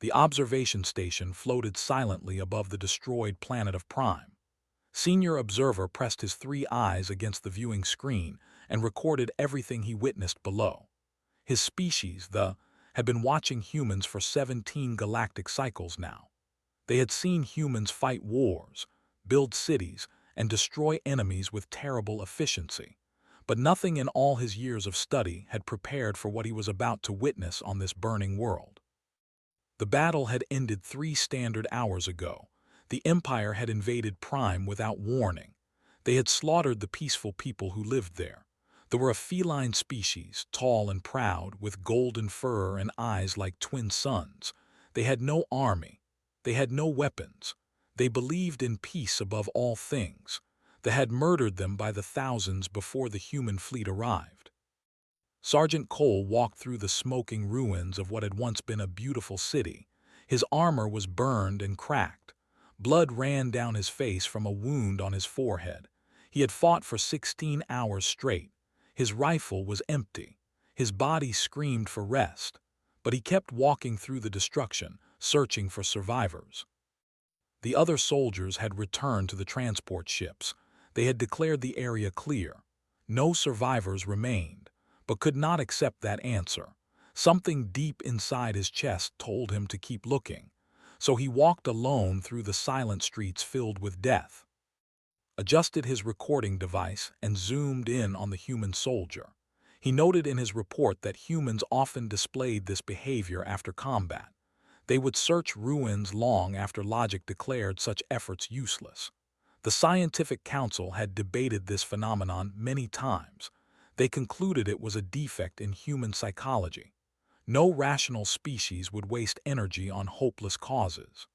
The observation station floated silently above the destroyed planet of Prime. Senior Observer pressed his three eyes against the viewing screen and recorded everything he witnessed below. His species, had been watching humans for 17 galactic cycles now. They had seen humans fight wars, build cities, and destroy enemies with terrible efficiency. But nothing in all his years of study had prepared for what he was about to witness on this burning world. The battle had ended 3 standard hours ago. The Empire had invaded Prime without warning. They had slaughtered the peaceful people who lived there. There were a feline species, tall and proud, with golden fur and eyes like twin suns. They had no army. They had no weapons. They believed in peace above all things. They had murdered them by the thousands before the human fleet arrived. Sergeant Cole walked through the smoking ruins of what had once been a beautiful city. His armor was burned and cracked. Blood ran down his face from a wound on his forehead. He had fought for 16 hours straight. His rifle was empty. His body screamed for rest. But he kept walking through the destruction, searching for survivors. The other soldiers had returned to the transport ships. They had declared the area clear. No survivors remained, but could not accept that answer. Something deep inside his chest told him to keep looking. So he walked alone through the silent streets filled with death. Adjusted his recording device and zoomed in on the human soldier. He noted in his report that humans often displayed this behavior after combat. They would search ruins long after logic declared such efforts useless. The Scientific Council had debated this phenomenon many times. They concluded it was a defect in human psychology. No rational species would waste energy on hopeless causes.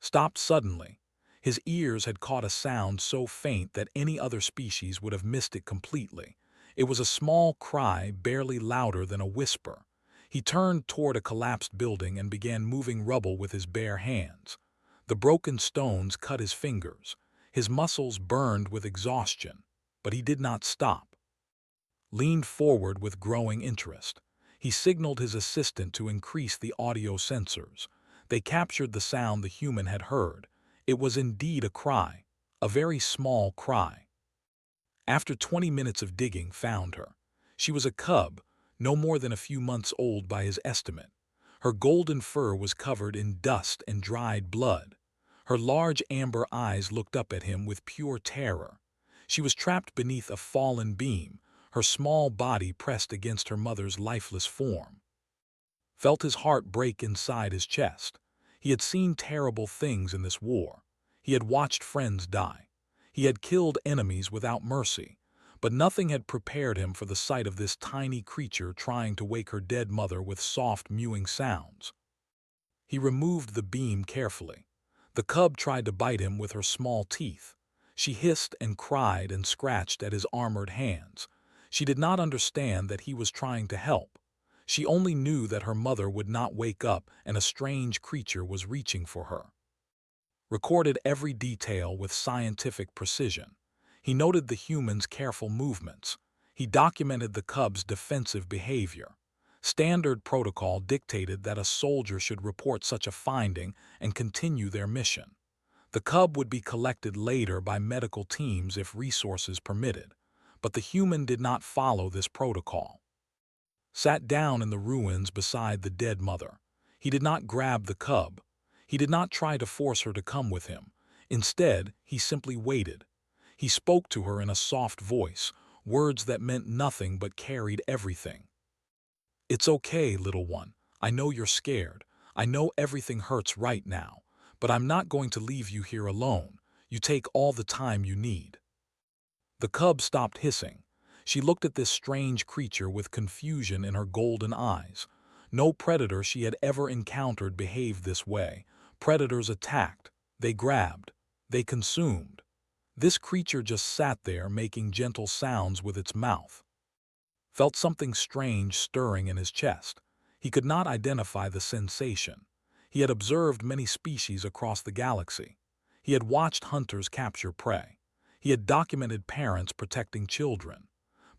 Stopped suddenly. His ears had caught a sound so faint that any other species would have missed it completely. It was a small cry, barely louder than a whisper. He turned toward a collapsed building and began moving rubble with his bare hands. The broken stones cut his fingers. His muscles burned with exhaustion, but he did not stop. Leaned forward with growing interest. He signaled his assistant to increase the audio sensors. They captured the sound the human had heard. It was indeed a cry, a very small cry. After 20 minutes of digging, found her. She was a cub, no more than a few months old by his estimate. Her golden fur was covered in dust and dried blood. Her large amber eyes looked up at him with pure terror. She was trapped beneath a fallen beam, her small body pressed against her mother's lifeless form. Felt his heart break inside his chest. He had seen terrible things in this war. He had watched friends die. He had killed enemies without mercy. But nothing had prepared him for the sight of this tiny creature trying to wake her dead mother with soft mewing sounds. He removed the beam carefully. The cub tried to bite him with her small teeth. She hissed and cried and scratched at his armored hands. She did not understand that he was trying to help. She only knew that her mother would not wake up and a strange creature was reaching for her. Recorded every detail with scientific precision. He noted the human's careful movements. He documented the cub's defensive behavior. Standard protocol dictated that a soldier should report such a finding and continue their mission. The cub would be collected later by medical teams if resources permitted, but the human did not follow this protocol. Sat down in the ruins beside the dead mother. He did not grab the cub. He did not try to force her to come with him. Instead, he simply waited. He spoke to her in a soft voice, words that meant nothing but carried everything. "It's okay, little one. I know you're scared. I know everything hurts right now. But I'm not going to leave you here alone. You take all the time you need." The cub stopped hissing. She looked at this strange creature with confusion in her golden eyes. No predator she had ever encountered behaved this way. Predators attacked. They grabbed. They consumed. This creature just sat there making gentle sounds with its mouth. Felt something strange stirring in his chest. He could not identify the sensation. He had observed many species across the galaxy. He had watched hunters capture prey. He had documented parents protecting children.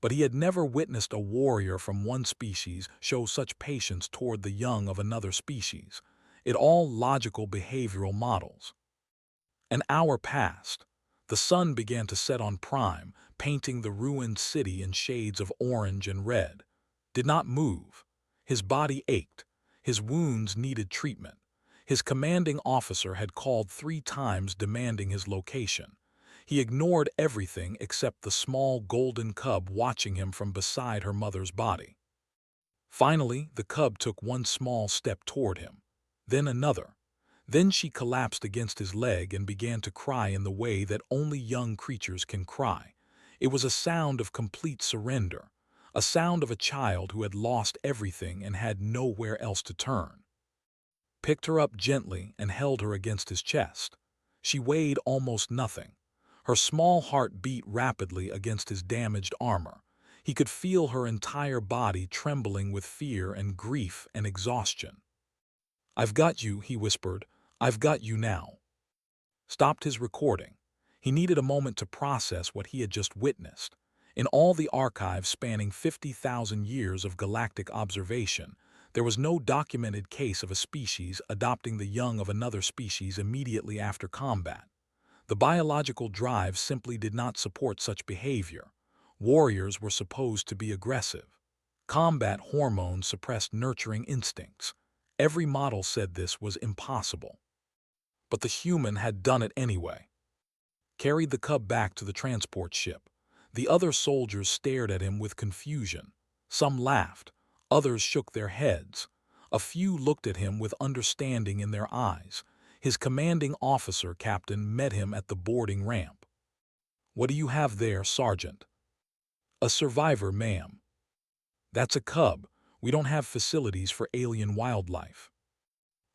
But he had never witnessed a warrior from one species show such patience toward the young of another species. It all logical behavioral models. An hour passed. The sun began to set on Prime, painting the ruined city in shades of orange and red. Did not move. His body ached. His wounds needed treatment. His commanding officer had called 3 times demanding his location. He ignored everything except the small golden cub watching him from beside her mother's body. Finally, the cub took one small step toward him, then another. Then she collapsed against his leg and began to cry in the way that only young creatures can cry. It was a sound of complete surrender, a sound of a child who had lost everything and had nowhere else to turn. Picked her up gently and held her against his chest. She weighed almost nothing. Her small heart beat rapidly against his damaged armor. He could feel her entire body trembling with fear and grief and exhaustion. "I've got you," he whispered. "I've got you now." Stopped his recording. He needed a moment to process what he had just witnessed. In all the archives spanning 50,000 years of galactic observation, there was no documented case of a species adopting the young of another species immediately after combat. The biological drive simply did not support such behavior. Warriors were supposed to be aggressive. Combat hormones suppressed nurturing instincts. Every model said this was impossible. But the human had done it anyway. Carried the cub back to the transport ship. The other soldiers stared at him with confusion. Some laughed. Others shook their heads. A few looked at him with understanding in their eyes. His commanding officer, Captain, met him at the boarding ramp. "What do you have there, Sergeant?" "A survivor, ma'am." "That's a cub. We don't have facilities for alien wildlife."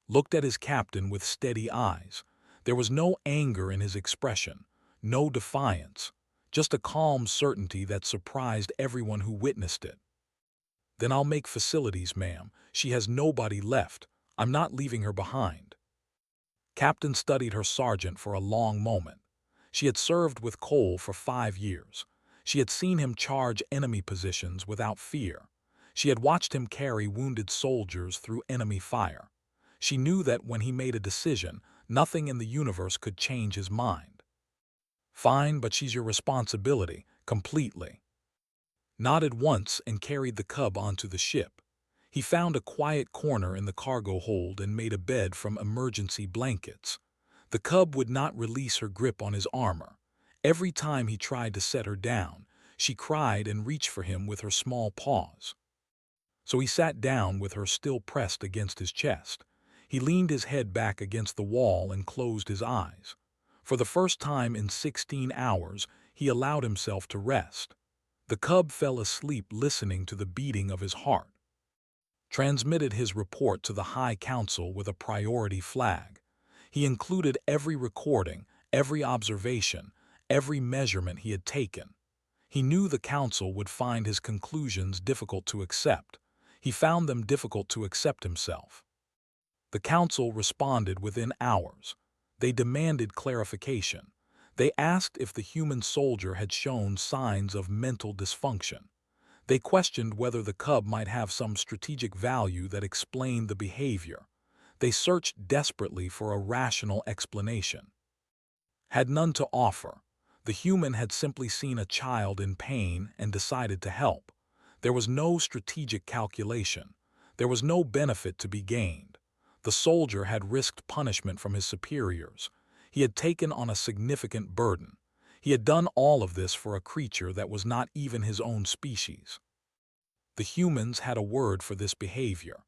Looked at his captain with steady eyes. There was no anger in his expression, no defiance, just a calm certainty that surprised everyone who witnessed it. "Then I'll make facilities, ma'am. She has nobody left. I'm not leaving her behind." Captain studied her sergeant for a long moment. She had served with Cole for 5 years. She had seen him charge enemy positions without fear. She had watched him carry wounded soldiers through enemy fire. She knew that when he made a decision, nothing in the universe could change his mind. "Fine, but she's your responsibility, completely." Nodded once and carried the cub onto the ship. He found a quiet corner in the cargo hold and made a bed from emergency blankets. The cub would not release her grip on his armor. Every time he tried to set her down, she cried and reached for him with her small paws. So he sat down with her still pressed against his chest. He leaned his head back against the wall and closed his eyes. For the first time in 16 hours, he allowed himself to rest. The cub fell asleep listening to the beating of his heart. Transmitted his report to the High Council with a priority flag. He included every recording, every observation, every measurement he had taken. He knew the Council would find his conclusions difficult to accept. He found them difficult to accept himself. The Council responded within hours. They demanded clarification. They asked if the human soldier had shown signs of mental dysfunction. They questioned whether the cub might have some strategic value that explained the behavior. They searched desperately for a rational explanation. Had none to offer. The human had simply seen a child in pain and decided to help. There was no strategic calculation. There was no benefit to be gained. The soldier had risked punishment from his superiors. He had taken on a significant burden. He had done all of this for a creature that was not even his own species. The humans had a word for this behavior,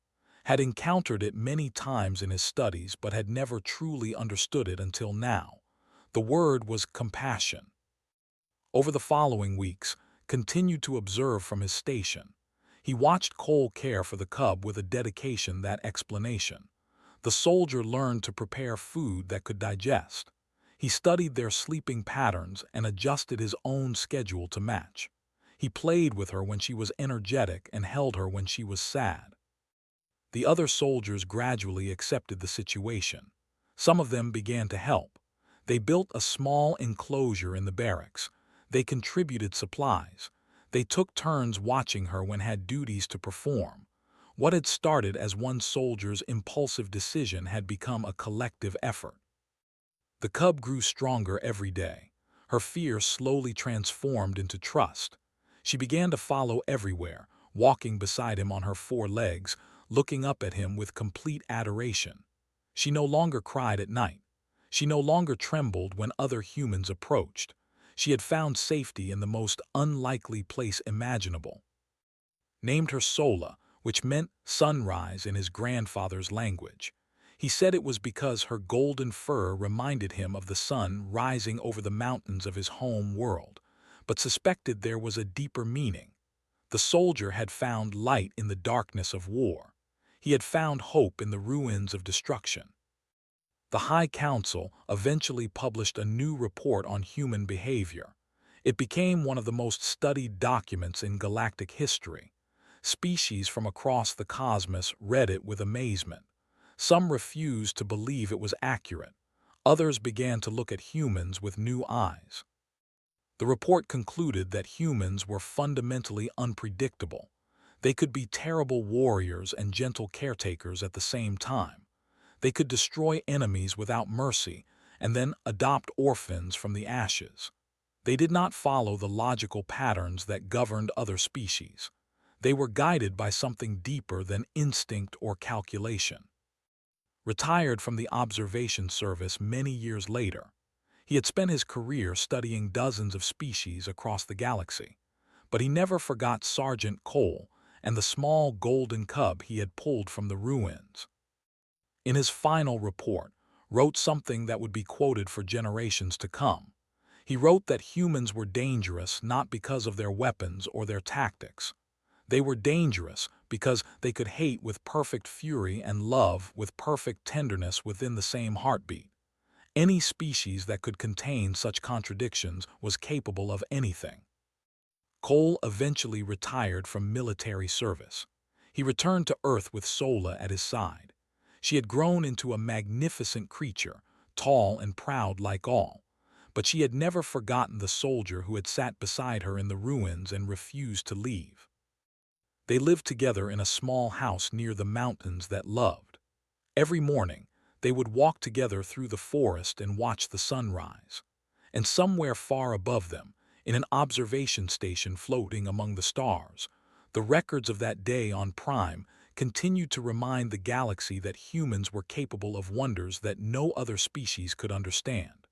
had encountered it many times in his studies but had never truly understood it until now. The word was compassion. Over the following weeks, continued to observe from his station. He watched Cole care for the cub with a dedication that explanation. The soldier learned to prepare food that could digest. He studied their sleeping patterns and adjusted his own schedule to match. He played with her when she was energetic and held her when she was sad. The other soldiers gradually accepted the situation. Some of them began to help. They built a small enclosure in the barracks. They contributed supplies. They took turns watching her when had duties to perform. What had started as one soldier's impulsive decision had become a collective effort. The cub grew stronger every day. Her fear slowly transformed into trust. She began to follow everywhere, walking beside him on her four legs, looking up at him with complete adoration. She no longer cried at night. She no longer trembled when other humans approached. She had found safety in the most unlikely place imaginable. Named her Sola, which meant sunrise in his grandfather's language. He said it was because her golden fur reminded him of the sun rising over the mountains of his home world, but suspected there was a deeper meaning. The soldier had found light in the darkness of war. He had found hope in the ruins of destruction. The High Council eventually published a new report on human behavior. It became one of the most studied documents in galactic history. Species from across the cosmos read it with amazement. Some refused to believe it was accurate. Others began to look at humans with new eyes. The report concluded that humans were fundamentally unpredictable. They could be terrible warriors and gentle caretakers at the same time. They could destroy enemies without mercy and then adopt orphans from the ashes. They did not follow the logical patterns that governed other species. They were guided by something deeper than instinct or calculation. Retired from the observation service many years later, he had spent his career studying dozens of species across the galaxy, but he never forgot Sergeant Cole and the small golden cub he had pulled from the ruins. In his final report, wrote something that would be quoted for generations to come. He wrote that humans were dangerous not because of their weapons or their tactics. They were dangerous because they could hate with perfect fury and love with perfect tenderness within the same heartbeat. Any species that could contain such contradictions was capable of anything. Cole eventually retired from military service. He returned to Earth with Sola at his side. She had grown into a magnificent creature, tall and proud like all, but she had never forgotten the soldier who had sat beside her in the ruins and refused to leave. They lived together in a small house near the mountains that loved. Every morning, they would walk together through the forest and watch the sunrise. And somewhere far above them, in an observation station floating among the stars, the records of that day on Prime continued to remind the galaxy that humans were capable of wonders that no other species could understand.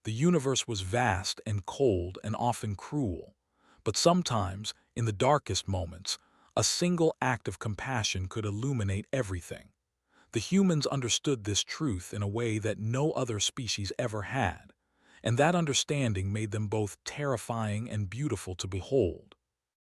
The universe was vast and cold and often cruel, but sometimes, in the darkest moments, a single act of compassion could illuminate everything. The humans understood this truth in a way that no other species ever had, and that understanding made them both terrifying and beautiful to behold.